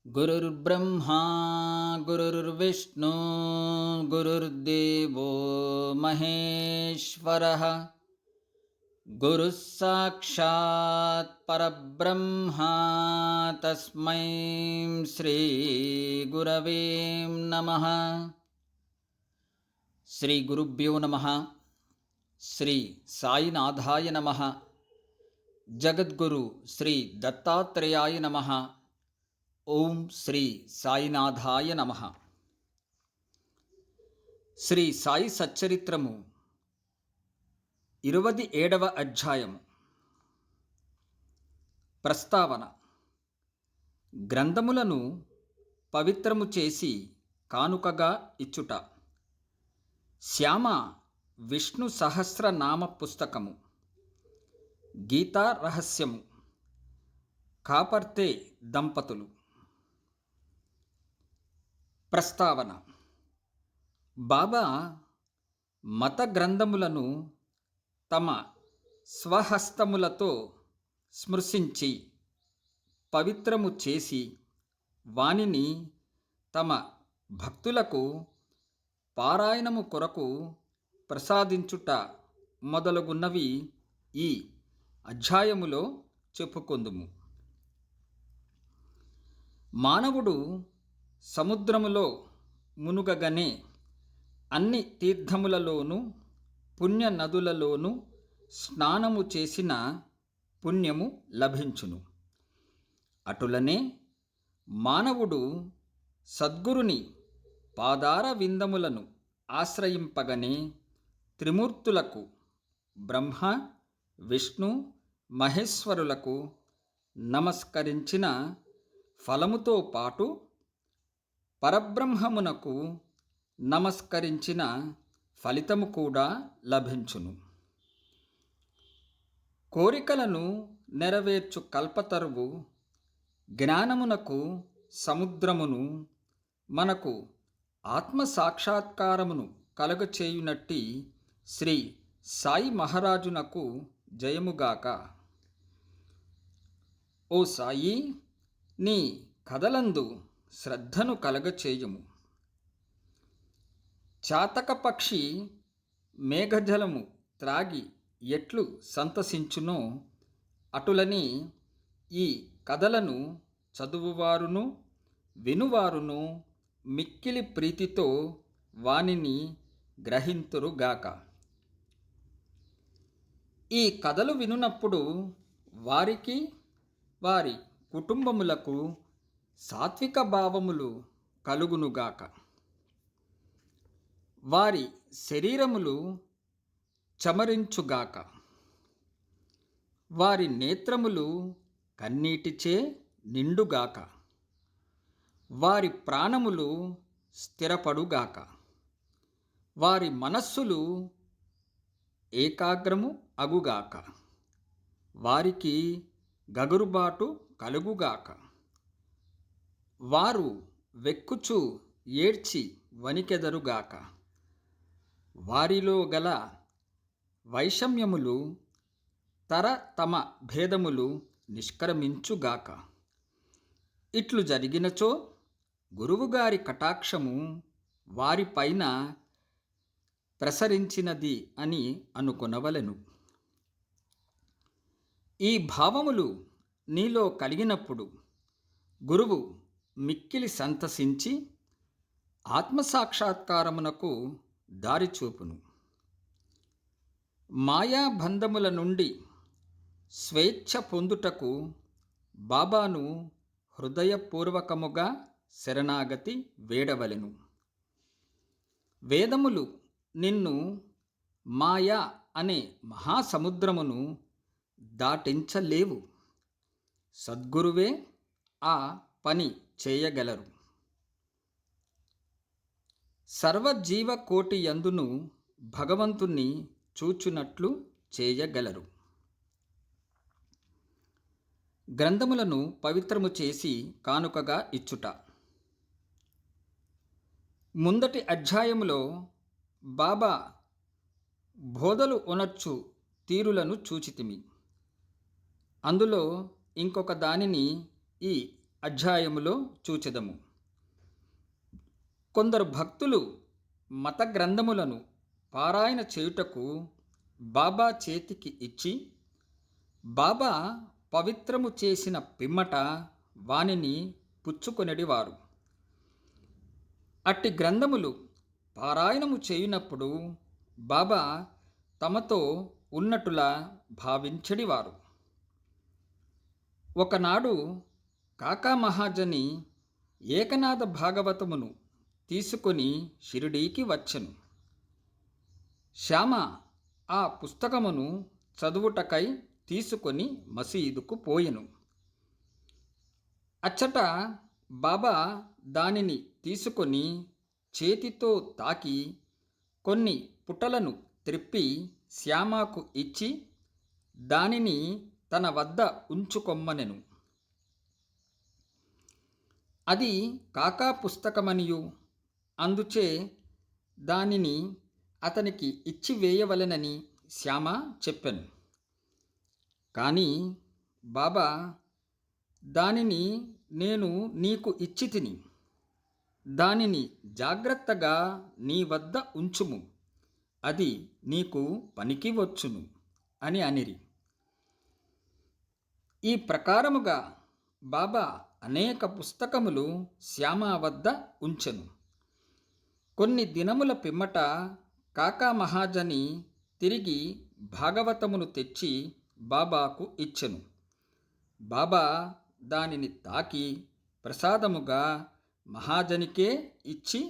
गुरुर्ब्रह्मा गुरुर्विष्णु गुरुर्देवो महेश्वरः गुरुः साक्षात् परब्रह्मा तस्मै श्रीगुरवे नमः। श्रीगुरुभ्यो नमः। श्री साईनाथाय नमः। जगद्गुरु श्री दत्तात्रेयाय नमः। ఓం శ్రీ సాయినాథాయ నమః. శ్రీ సాయి సచ్చరిత్రము 27వ అధ్యాయము. ప్రస్తావన. గ్రంథములను పవిత్రము చేసి కానుకగా ఇచ్చుట. శ్యామ విష్ణు సహస్రనామ పుస్తకము. గీతా రహస్యము. కాపర్తే దంపతులు. ప్రస్తావన. బాబా మత గ్రంథములను తమ స్వహస్తములతో స్పృశించి పవిత్రము చేసి వానిని తమ భక్తులకు పారాయణము కొరకు ప్రసాదించుట మొదలగున్నవి ఈ అధ్యాయములో చెప్పుకొందుము. మానవుడు సముద్రములో మునుగగనే అన్ని తీర్థములలోనూ పుణ్య నదులలోనూ స్నానము చేసిన పుణ్యము లభించును. అటులనే మానవుడు సద్గురుని పాదార విందములను ఆశ్రయింపగనే త్రిమూర్తులకు బ్రహ్మ విష్ణు మహేశ్వరులకు నమస్కరించిన ఫలముతో పాటు పరబ్రహ్మమునకు నమస్కరించిన ఫలితము కూడా లభించును. కోరికలను నెరవేర్చు కల్పతరువు జ్ఞానమునకు సముద్రమును మనకు ఆత్మసాక్షాత్కారమును కలుగచేయునట్టి శ్రీ సాయి మహారాజునకు జయముగాక. ఓ సాయి, నీ కథలందు శ్రద్ధను కలగచేయుము. చాతక పక్షి మేఘజలము త్రాగి ఎట్లు సంతసించునో అటులని ఈ కథలను చదువువారును వినువారును మిక్కిలి ప్రీతితో వానిని గ్రహింతురుగాక. ఈ కథలు వినునప్పుడు వారికి వారి కుటుంబములకు సాత్విక భావములు కలుగునుగాక. వారి శరీరములు చమరించుగాక. వారి నేత్రములు కన్నీటిచే నిండుగాక. వారి ప్రాణములు స్థిరపడుగాక. వారి మనస్సులు ఏకాగ్రము అగుగాక. వారికి గగురుబాటు కలుగుగాక. వారు వెక్కుచు ఏడ్చి వణికెదరుగాక. వారిలో గల వైషమ్యములు తమ భేదములు నిష్క్రమించుగాక. ఇట్లు జరిగినచో గురువుగారి కటాక్షము వారిపైన ప్రసరించినది అని అనుకొనవలెను. ఈ భావములు నీలో కలిగినప్పుడు గురువు మిక్కిలి సంతసించి ఆత్మసాక్షాత్కారమునకు దారి చూపును. మాయాబంధముల నుండి స్వేచ్ఛ పొందుటకు బాబాను హృదయపూర్వకముగా శరణాగతి వేడవలెను. వేదములు నిన్ను మాయా అనే మహాసముద్రమును దాటించలేవు. సద్గురువే ఆ పని చేయగలరు. సర్వజీవకోటి యందును భగవంతుణ్ణి చూచునట్లు చేయగలరు. గ్రంథములను పవిత్రము చేసి కానుకగా ఇచ్చుట. ముందటి అధ్యాయములో బాబా బోధలు ఉనర్చు తీరులను చూచితిమి. అందులో ఇంకొక దానిని ఈ అధ్యాయములో చూచెదము. కొందరు భక్తులు మత గ్రంథములను పారాయణ చేయుటకు బాబా చేతికి ఇచ్చి, బాబా పవిత్రము చేసిన పిమ్మట వానిని పుచ్చుకొనెడివారు. అట్టి గ్రంథములు పారాయణము చేయునప్పుడు బాబా తమతో ఉన్నట్టులా భావించెడివారు. ఒకనాడు కాకా మహాజని ఏకనాథ భాగవతమును తీసుకొని షిరిడీకి వచ్చెను. శ్యామ ఆ పుస్తకమును చదువుటకై తీసుకొని మసీదుకు పోయెను. అచ్చట బాబా దానిని తీసుకొని చేతితో తాకి కొన్ని పుటలను త్రిప్పి శ్యామకు ఇచ్చి దానిని తన వద్ద ఉంచుకొమ్మనెను. అది కాకా పుస్తకమనియు అందుచే దానిని అతనికి ఇచ్చివేయవలెనని శ్యామ చెప్పెను. కానీ బాబా, దానిని నేను నీకు ఇచ్చితిని, దానిని జాగ్రత్తగా నీ వద్ద ఉంచుము, అది నీకు పనికి వచ్చును అని అనిరి. ఈ ప్రకారముగా బాబా అనేక పుస్తకములు శ్యామ వద్ద ఉంచెను. కొన్ని దినముల పిమ్మట కాకా మహాజని తిరిగి భాగవతమును తెచ్చి బాబాకు ఇచ్చెను. బాబా దానిని తాకి ప్రసాదముగా మహాజనికే ఇచ్చి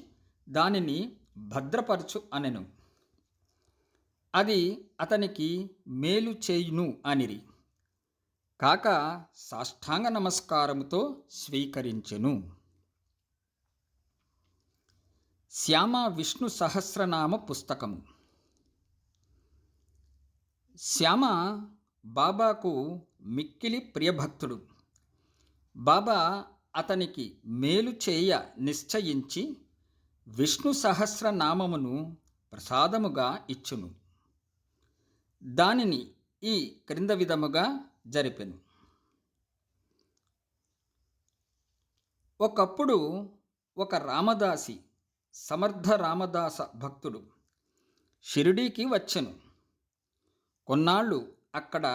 దానిని భద్రపరచు అనెను. అది అతనికి మేలు చేయును అనిరి. కాక సాష్టాంగ నమస్కారముతో స్వీకరించెను. శ్యామ విష్ణు సహస్రనామ పుస్తకము. శ్యామ బాబాకు మిక్కిలి ప్రియభక్తుడు. బాబా అతనికి మేలు చేయ నిశ్చయించి విష్ణు సహస్రనామమును ప్రసాదముగా ఇచ్చును. దానిని ఈ క్రింద విధముగా జరిపెను. ఒకప్పుడు ఒక రామదాసి, సమర్థ రామదాస భక్తుడు షిరిడీకి వచ్చెను. కొన్నాళ్ళు అక్కడ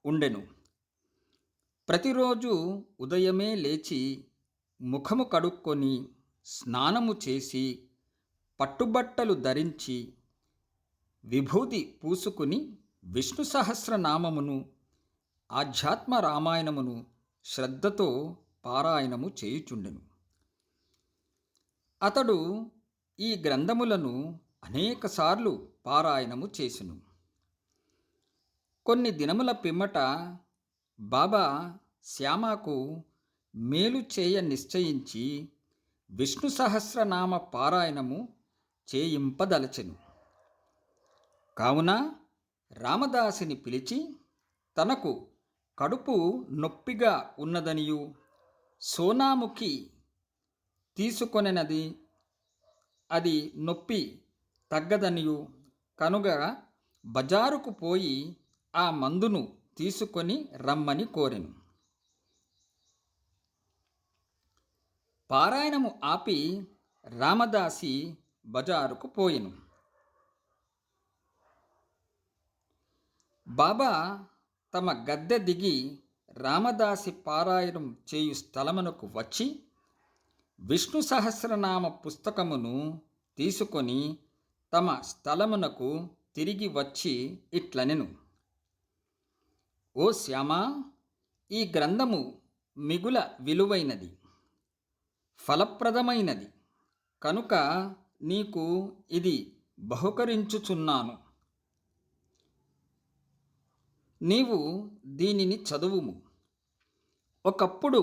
ఉండెను. ప్రతిరోజు ఉదయమే లేచి ముఖము కడుక్కొని స్నానము చేసి పట్టుబట్టలు ధరించి విభూతి పూసుకుని విష్ణు సహస్రనామమును, ఆధ్యాత్మ రామాయణమును శ్రద్ధతో పారాయణము చేయుచుండెను. అతడు ఈ గ్రంథములను అనేకసార్లు పారాయణము చేసెను. కొన్ని దినముల పిమ్మట బాబా శ్యామకు మేలు చేయ నిశ్చయించి విష్ణు సహస్రనామ పారాయణము చేయింపదలచెను. కావున రామదాసిని పిలిచి తనకు కడుపు నొప్పిగా ఉన్నదనియు, సోనాముఖి తీసుకొనెనది, అది నొప్పి తగ్గదనియు కనుక బజారుకు పోయి ఆ మందును తీసుకొని రమ్మని కోరెను. పారాయణము ఆపి రామదాసి బజారుకు పోయెను. బాబా తమ గద్దె దిగి రామదాసి పారాయణం చేయు స్థలమునకు వచ్చి విష్ణు సహస్రనామ పుస్తకమును తీసుకొని తమ స్థలమునకు తిరిగి వచ్చి ఇట్లనెను. ఓ శ్యామా, ఈ గ్రంథము మిగుల విలువైనది, ఫలప్రదమైనది కనుక నీకు ఇది బహుకరించుచున్నాను. నీవు దీనిని చదువుము. ఒకప్పుడు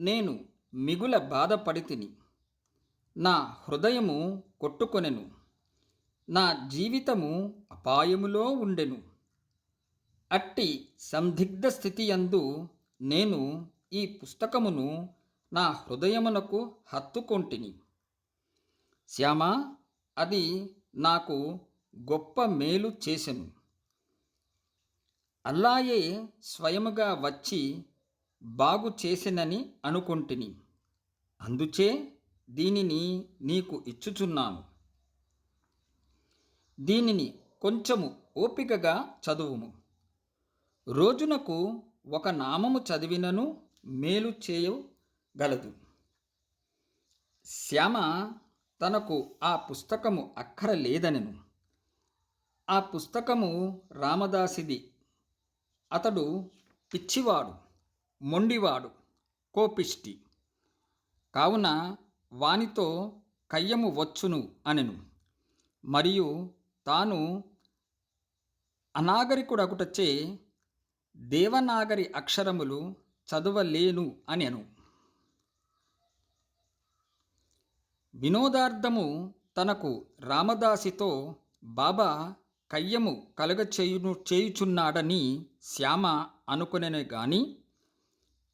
నేను మిగుల బాధపడితిని, నా హృదయము కొట్టుకొనెను, నా జీవితము అపాయములో ఉండెను. అట్టి సందిగ్ధ స్థితియందు నేను ఈ పుస్తకమును నా హృదయమునకు హత్తుకొంటిని. శ్యామా, అది నాకు గొప్ప మేలు చేసెను. అల్లాయే స్వయముగా వచ్చి బాగు చేసినని అనుకొంటిని. అందుచే దీనిని నీకు ఇచ్చుచున్నాను. దీనిని కొంచెము ఓపికగా చదువుము. రోజునకు ఒక నామము చదివినను మేలు చేయగలదు. శ్యామ తనకు ఆ పుస్తకము అక్కరలేదనెను. ఆ పుస్తకము రామదాసిది. అతడు పిచ్చివాడు, మొండివాడు, కోపిష్టి. కావున వానితో కయ్యము వచ్చును అనెను. మరియు తాను అనాగరికుడగుటచే దేవనాగరి అక్షరములు చదవలేను అనెను. వినోదార్థము తనకు రామదాసితో బాబా కయ్యము చేయుచున్నాడని శ్యామ అనుకొనెను గాని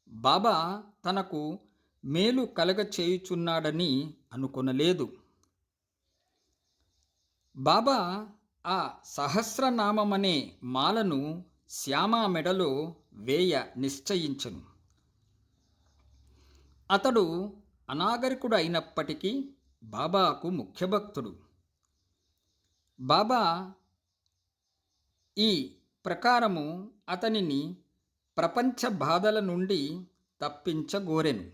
బాబా తనకు మేలు చేయుచున్నాడని అనుకొనలేదు. బాబా ఆ సహస్రనామమనే మాలను శ్యామ మెడలో వేయ నిశ్చయించెను. అతడు అనాగరికుడు అయినప్పటికీ బాబాకు ముఖ్యభక్తుడు. బాబా ఈ ప్రకారము అతనిని ప్రపంచ బాధల నుండి తప్పించగోరెను.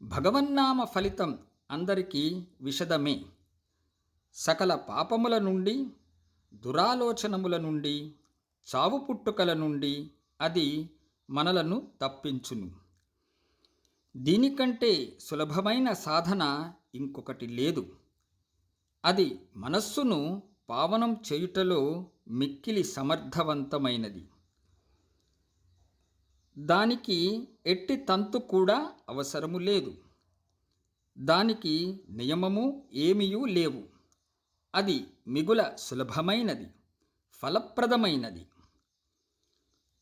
భగవన్నామ ఫలితం అందరికీ విషదమే. సకల పాపముల నుండి, దురాలోచనముల నుండి, చావు పుట్టుకల నుండి అది మనలను తప్పించును. దీనికంటే సులభమైన సాధన ఇంకొకటి లేదు. అది మనస్సును పావనం చేయుటలో మిక్కిలి సమర్థవంతమైనది. దానికి ఎట్టి తంతు కూడా అవసరము లేదు. దానికి నియమము ఏమీయూ లేవు. అది మిగుల సులభమైనది, ఫలప్రదమైనది.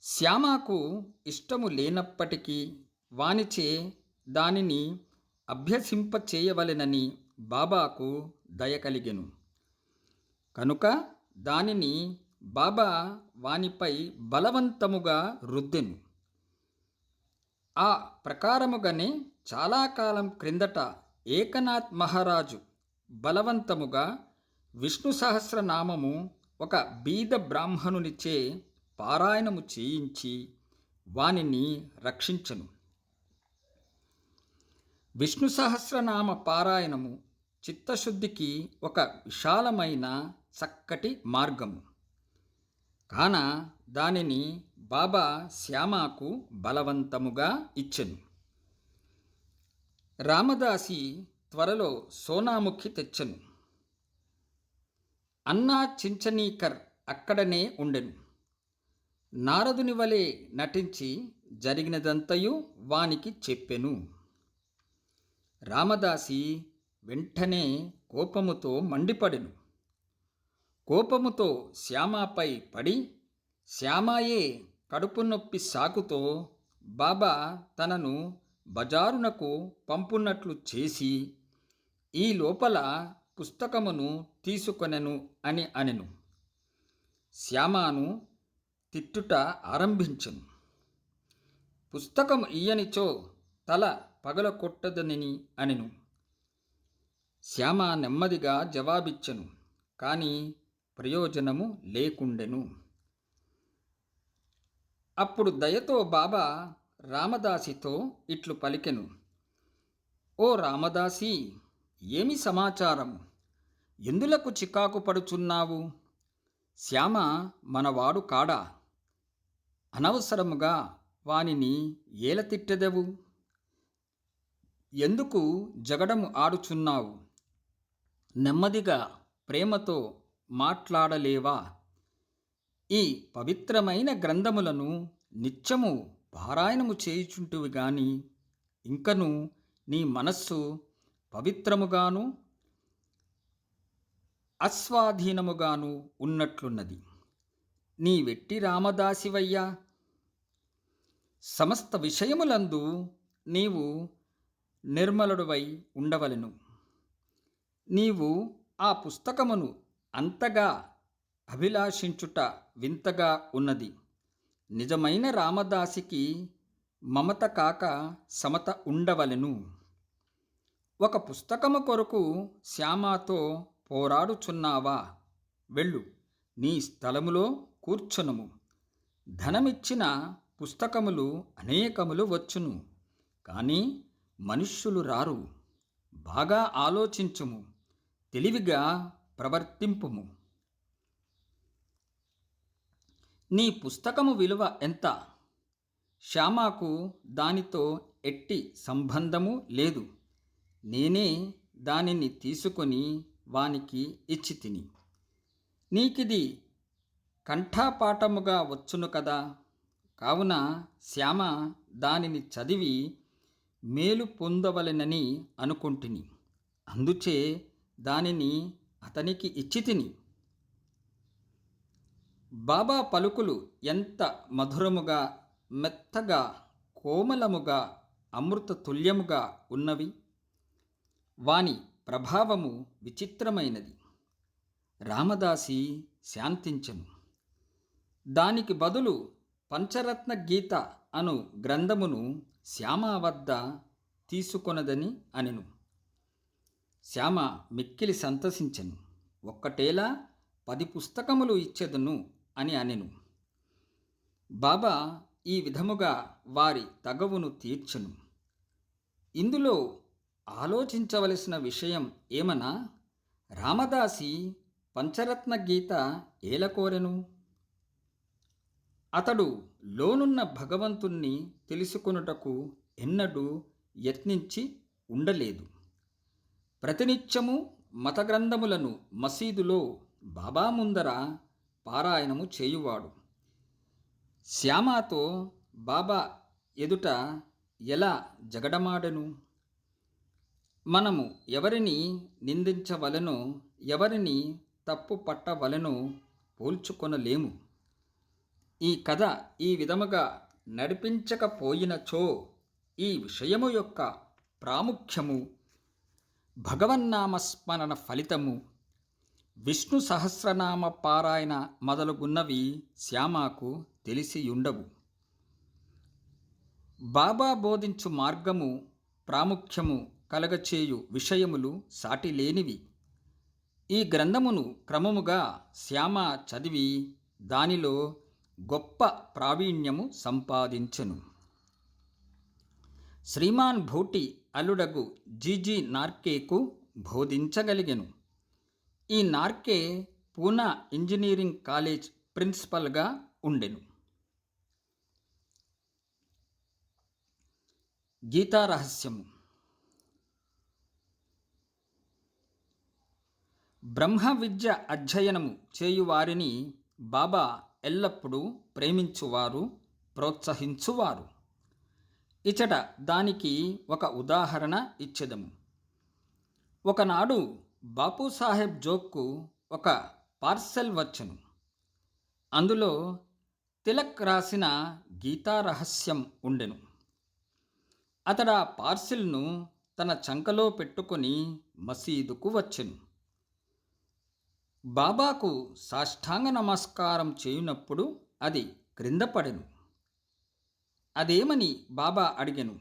శ్యామకు ఇష్టము లేనప్పటికీ వానిచే దానిని అభ్యసింపచేయవలెనని బాబాకు దయ కలిగెను. కనుక దానిని బాబా వానిపై బలవంతముగా రుద్దెను. ఆ ప్రకారముగానే చాలా కాలం క్రిందట ఏకనాథ్ మహారాజు బలవంతముగా విష్ణు సహస్రనామము ఒక బీద బ్రాహ్మణునిచే పారాయణము చేయించి వానిని రక్షించెను. విష్ణు సహస్రనామ పారాయణము చిత్తశుద్ధికి ఒక విశాలమైన చక్కటి మార్గము. కాన దానిని బాబా శ్యామకు బలవంతముగా ఇచ్చెను. రామదాసి త్వరలో సోనాముఖి తెచ్చెను. అన్నా చించనీకర్ అక్కడనే ఉండెను. నారదుని వలె నటించి జరిగినదంతయు వానికి చెప్పెను. రామదాసి వెంటనే కోపముతో మండిపడెను. కోపముతో శ్యామపై పడి శ్యామాయే కడుపు నొప్పి సాకుతో బాబా తనను బజారునకు పంపునట్లు చేసి ఈ లోపల పుస్తకమును తీసుకొనెను అని అనెను. శ్యామను తిట్టుట ఆరంభించెను. పుస్తకము ఇయ్యనిచో తల పగలకొట్టదనని అనెను. శ్యామ నెమ్మదిగా జవాబిచ్చెను. కానీ ప్రయోజనము లేకుండెను. అప్పుడు దయతో బాబా రామదాసితో ఇట్లు పలికెను. ఓ రామదాసి, ఏమి సమాచారము? ఎందులకు చికాకు పడుచున్నావు? శ్యామ మనవాడు కాడా? అనవసరముగా వానిని ఏల తిట్టెదవు? ఎందుకు జగడము ఆడుచున్నావు? నెమ్మదిగా ప్రేమతో మాట్లాడలేవా? ఈ పవిత్రమైన గ్రంథములను నిత్యము పారాయణము చేయుచుంటివి గాని ఇంకను నీ మనస్సు పవిత్రముగాను అస్వాధీనముగాను ఉన్నట్లున్నది. నీ వెట్టి రామదాసివయ్యా. సమస్త విషయములందు నీవు నిర్మలుడవై ఉండవలెను. నీవు ఆ పుస్తకమును అంతగా అభిలాషించుట వింతగా ఉన్నది. నిజమైన రామదాసికి మమత కాక సమత ఉండవలెను. ఒక పుస్తకము కొరకు శ్యామతో పోరాడుచున్నావా? వెళ్ళు, నీ స్థలములో కూర్చొనుము. ధనమిచ్చిన పుస్తకములు అనేకములు వచ్చును, కానీ మనుష్యులు రారు. బాగా ఆలోచించుము, తెలివిగా ప్రవర్తింపుము. నీ పుస్తకము విలువ ఎంత? శ్యామకు దానితో ఎట్టి సంబంధము లేదు. నేనే దానిని తీసుకొని వానికి ఇచ్చి తిని. నీకిది కంఠపాఠముగా వచ్చును కదా. కావున శ్యామ దానిని చదివి మేలు పొందవలెనని అనుకుంటుని, అందుచే దానిని అతనికి ఇచ్చి తిని. బాబా పలుకులు ఎంత మధురముగా, మెత్తగా, కోమలముగా, అమృత తుల్యముగా ఉన్నవి. వాని ప్రభావము విచిత్రమైనది. రామదాసి శాంతించెను. దానికి బదులు పంచరత్న గీత అను గ్రంథమును శ్యామ వద్ద తీసుకొనదని అనెను. శ్యామ మిక్కిలి సంతసించెను. ఒక్కటేలా 10 పుస్తకములు ఇచ్చెదను అని అనెను. బాబా ఈ విధముగా వారి తగవును తీర్చెను. ఇందులో ఆలోచించవలసిన విషయం ఏమనా, రామదాసి పంచరత్న గీత ఏల కోరెను? అతడు లోనున్న భగవంతుణ్ణి తెలుసుకొనుటకు ఎన్నడూ యత్నించి ఉండలేదు. ప్రతినిత్యము మతగ్రంథములను మసీదులో బాబా ముందర పారాయణము చేయువాడు. శ్యామతో బాబా ఎదుట ఎలా జగడమాడెను? మనము ఎవరిని నిందించవలెనో, ఎవరిని తప్పు పట్టవలెనో పోల్చుకొనలేము. ఈ కథ ఈ విధముగా నడిపించకపోయినచో ఈ విషయము యొక్క ప్రాముఖ్యము, భగవన్నామస్మరణ ఫలితము, విష్ణు సహస్రనామ పారాయణ మొదలుగున్నవి శ్యామకు తెలిసియుండవు. బాబా బోధించు మార్గము, ప్రాముఖ్యము కలగచేయు విషయములు సాటిలేనివి. ఈ గ్రంథమును క్రమముగా శ్యామ చదివి దానిలో గొప్ప ప్రావీణ్యము సంపాదించెను. శ్రీమాన్ భూటి అల్లుడగు జీజీ నార్కేకు బోధించగలిగెను. ఈ నార్కే పూనా ఇంజనీరింగ్ కాలేజ్ ప్రిన్సిపల్గా ఉండెను. గీతారహస్యము. బ్రహ్మ విద్య అధ్యయనము చేయువారిని బాబా ఎల్లప్పుడూ ప్రేమించువారు, ప్రోత్సహించువారు. ఇచట దానికి ఒక ఉదాహరణ ఇచ్చెదము. ఒకనాడు బాపూసాహెబ్ జోక్కు ఒక పార్సెల్ వచ్చెను. అందులో తిలక్ రాసిన గీతారహస్యం ఉండెను. అతడు ఆ పార్సిల్ను తన చంకలో పెట్టుకొని మసీదుకు వచ్చెను. బాబాకు సాష్టాంగ నమస్కారం చేయునప్పుడు అది క్రింద పడెను. అదేమని బాబా అడిగెను.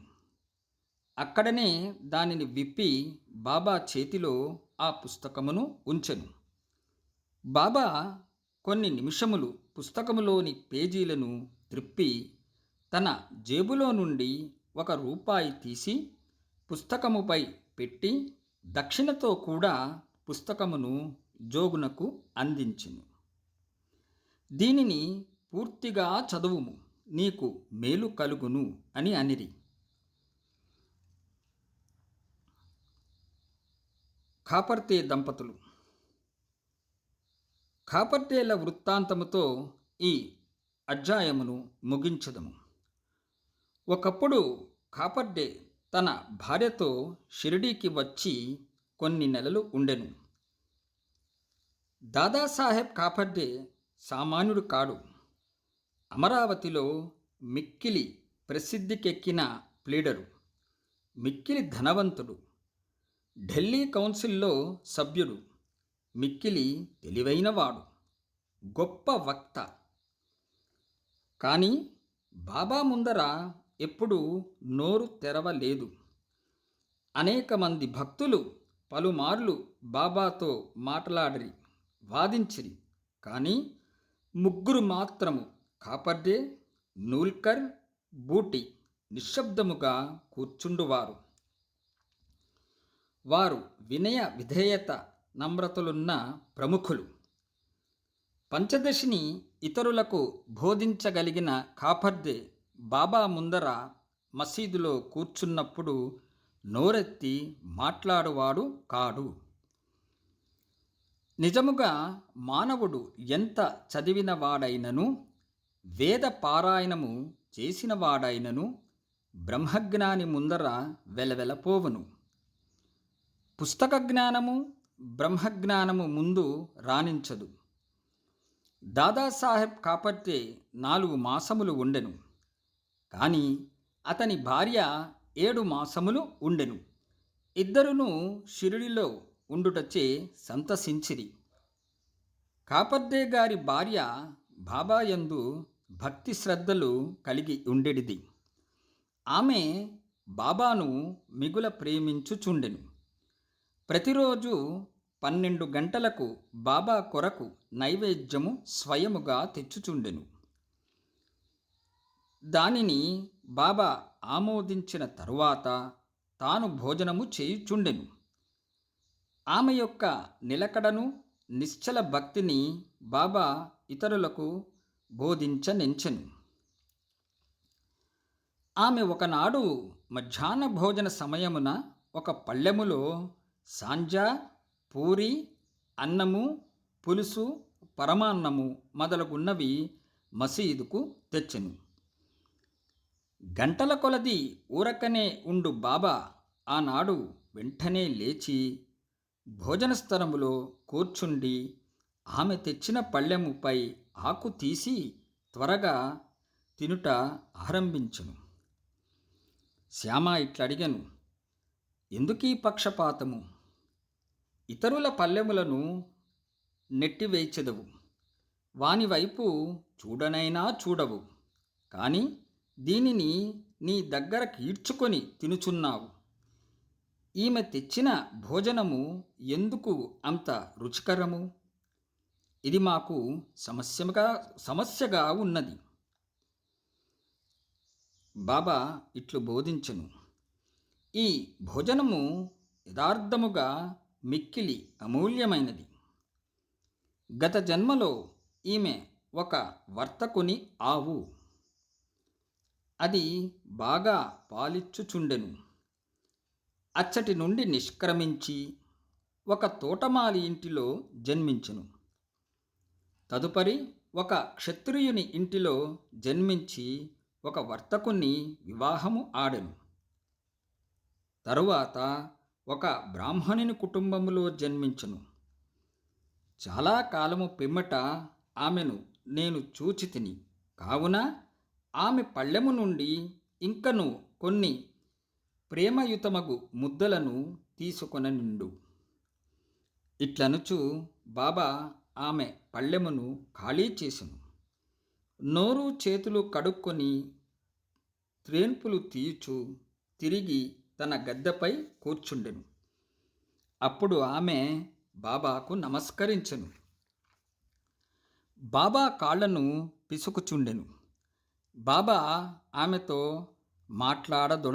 అక్కడనే దానిని విప్పి బాబా చేతిలో ఆ పుస్తకమును ఉంచెను. బాబా కొన్ని నిమిషములు పుస్తకములోని పేజీలను త్రిప్పి తన జేబులో నుండి ₹1 తీసి పుస్తకముపై పెట్టి దక్షిణతో కూడా పుస్తకమును జోగునకు అందించెను. దీనిని పూర్తిగా చదువుము, నీకు మేలు కలుగును అని అనిరి. ఖాపర్తే దంపతులు. ఖాపర్తేల వృత్తాంతముతో ఈ అధ్యాయమును ముగించదము. ఒకప్పుడు ఖాపర్డే తన భార్యతో షిరిడీకి వచ్చి కొన్ని నెలలు ఉండెను. దాదాసాహెబ్ ఖాపర్డే సామాన్యుడు కాడు. అమరావతిలో మిక్కిలి ప్రసిద్ధికెక్కిన ప్లీడరు, మిక్కిలి ధనవంతుడు, ఢిల్లీ కౌన్సిల్లో సభ్యుడు, మిక్కిలి తెలివైనవాడు, గొప్ప వక్త. కానీ బాబా ముందర ఎప్పుడూ నోరు తెరవలేదు. అనేక మంది భక్తులు పలుమార్లు బాబాతో మాట్లాడిరి, వాదించిరి. కానీ ముగ్గురు మాత్రము కాపర్డే, నూల్కర్, బూటి నిశ్శబ్దముగా కూర్చుండువారు. వారు వినయ విధేయత నమ్రతలున్న ప్రముఖులు. పంచదశిని ఇతరులకు బోధించగలిగిన కాపర్దే బాబా ముందర మసీదులో కూర్చున్నప్పుడు నోరెత్తి మాట్లాడువాడు కాడు. నిజముగా మానవుడు ఎంత చదివినవాడైనను, వేద పారాయణము చేసినవాడైనను బ్రహ్మజ్ఞాని ముందర వెలవెలపోవును. పుస్తక జ్ఞానము బ్రహ్మజ్ఞానము ముందు రాణించదు. దాదాసాహెబ్ కాపర్దే 4 మాసములు ఉండెను. కానీ అతని భార్య 7 మాసములు ఉండెను. ఇద్దరును షిరిడిలో ఉండుటచే సంతసించిరి. కాపర్దే గారి భార్య బాబాయందు భక్తి శ్రద్ధలు కలిగి ఉండెడిది. ఆమె బాబాను మిగుల ప్రేమించుచుండెను. ప్రతిరోజు 12 గంటలకు బాబా కొరకు నైవేద్యము స్వయముగా తెచ్చుచుండెను. దానిని బాబా ఆమోదించిన తరువాత తాను భోజనము చేయుచుండెను. ఆమె యొక్క నిలకడను, నిశ్చల భక్తిని బాబా ఇతరులకు బోధించనెంచెను. ఆమె ఒకనాడు మధ్యాహ్న భోజన సమయమున ఒక పళ్ళెములో సాంజా, పూరి, అన్నము, పులుసు, పరమాన్నము మొదలగున్నవి మసీదుకు తెచ్చెను. గంటల కొలది ఊరకనే ఉండు బాబా ఆనాడు వెంటనే లేచి భోజన స్థలములో కూర్చుండి ఆమె తెచ్చిన పళ్ళెముపై ఆకు తీసి త్వరగా తినుట ఆరంభించెను. శ్యామ ఇట్లడిగెను, ఎందుకీ పక్షపాతము? ఇతరుల పల్లెములను నెట్టివేచెదవు, వాని వైపు చూడనైనా చూడవు. కానీ దీనిని నీ దగ్గర కీడ్చుకొని తినుచున్నావు. ఈమె తెచ్చిన భోజనము ఎందుకు అంత రుచికరము? ఇది మాకు సమస్యగా ఉన్నది. బాబా ఇట్లు బోధించెను, ఈ భోజనము యథార్థముగా మిక్కిలి అమూల్యమైనది. గత జన్మలో ఈమె ఒక వర్తకుని ఆవు. అది బాగా పాలిచ్చుచుండెను. అచ్చటి నుండి నిష్క్రమించి ఒక తోటమాలి ఇంటిలో జన్మించెను. తదుపరి ఒక క్షత్రియుని ఇంటిలో జన్మించి ఒక వర్తకుని వివాహము ఆడెను. తరువాత ఒక బ్రాహ్మణుని కుటుంబములో జన్మించెను. చాలా కాలము పిమ్మట ఆమెను నేను చూచితిని. కావున ఆమె పళ్ళెము నుండి ఇంకను కొన్ని ప్రేమయుతమగు ముద్దలను తీసుకొననిండు. ఇట్లనుచు బాబా ఆమె పళ్ళెమును ఖాళీ చేసెను. నోరు చేతులు కడుక్కొని త్రేన్పులు తీయుచు తిరిగి తన గద్దెపై కూర్చుండెను. అప్పుడు ఆమె బాబాకు నమస్కరించెను. బాబా కాళ్లను పిసుకుచుండెను. బాబా ఆమెతో మాట్లాడదొడ